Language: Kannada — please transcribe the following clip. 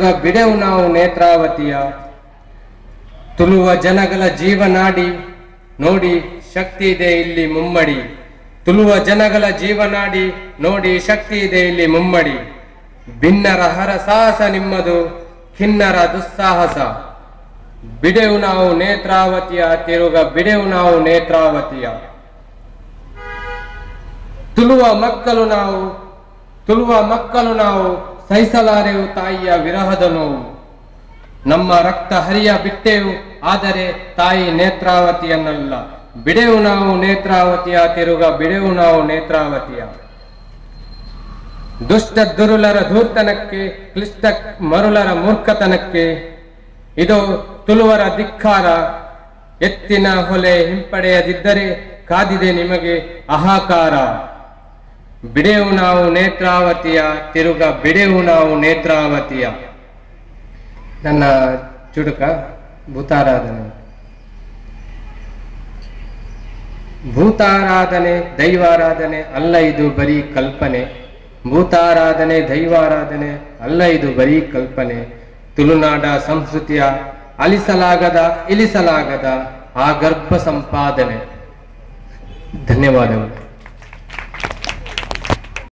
ತಿರುಗ ಬಿಡೆವು ನಾವು ನೇತ್ರಾವತಿಯ. ತುಳುವ ಜನಗಳ ಜೀವನಾಡಿ ನೋಡಿ ಶಕ್ತಿ ಇದೆ ಇಲ್ಲಿ ಮುಮ್ಮಡಿ. ತುಳುವ ಜನಗಳ ಜೀವನಾಡಿ ನೋಡಿ ಶಕ್ತಿ ಇದೆ ಇಲ್ಲಿ ಮುಮ್ಮಡಿ. ಭಿನ್ನರ ಹರಸಾಹಸ ನಿಮ್ಮದು ಖಿನ್ನರ ದುಸ್ಸಾಹಸ. ಬಿಡೆವು ನಾವು ನೇತ್ರಾವತಿಯ ತಿರುಗ ಬಿಡೆವು ನಾವು ನೇತ್ರಾವತಿಯ. ತುಳುವ ಮಕ್ಕಳು ನಾವು ಸಹಿಸಲಾರೆವು ತಾಯಿಯ ವಿರಹದ ನೋವು. ನಮ್ಮ ರಕ್ತ ಹರಿಯ ಬಿಟ್ಟೆವು ಆದರೆ ತಾಯಿ ನೇತ್ರಾವತಿಯನ್ನಲ್ಲ. ಬಿಡೆವು ನಾವು ನೇತ್ರಾವತಿಯ ತಿರುಗ ಬಿಡೆವು ನಾವು ನೇತ್ರಾವತಿಯ. ದುಷ್ಟ ದುರುಳರ ಧೂರ್ತನಕ್ಕೆ ಕ್ಲಿಷ್ಟ ಮರುಳರ ಮೂರ್ಖತನಕ್ಕೆ ಇದು ತುಳುವರ ಧಿಕ್ಕಾರ. ಎತ್ತಿನ ಹೊಲೆ ಹಿಂಪಡೆಯದಿದ್ದರೆ ಕಾದಿದೆ ನಿಮಗೆ ಹಾಹಾಕಾರ. ಬಿಡೆವು ನಾವು ನೇತ್ರಾವತಿಯ ತಿರುಗ ಬಿಡೆವು ನಾವು ನೇತ್ರಾವತಿಯ. ನನ್ನ ಚುಡುಕ ಭೂತಾರಾಧನೆ. ಭೂತಾರಾಧನೆ ದೈವಾರಾಧನೆ ಅಲ್ಲ ಇದು ಬರೀ ಕಲ್ಪನೆ. ಭೂತಾರಾಧನೆ ದೈವಾರಾಧನೆ ಅಲ್ಲ ಇದು ಬರೀ ಕಲ್ಪನೆ. ತುಳುನಾಡ ಸಂಸ್ಕೃತಿಯ ಇಳಿಸಲಾಗದ ಆ ಗರ್ಭ ಸಂಪಾದನೆ. ಧನ್ಯವಾದಗಳು.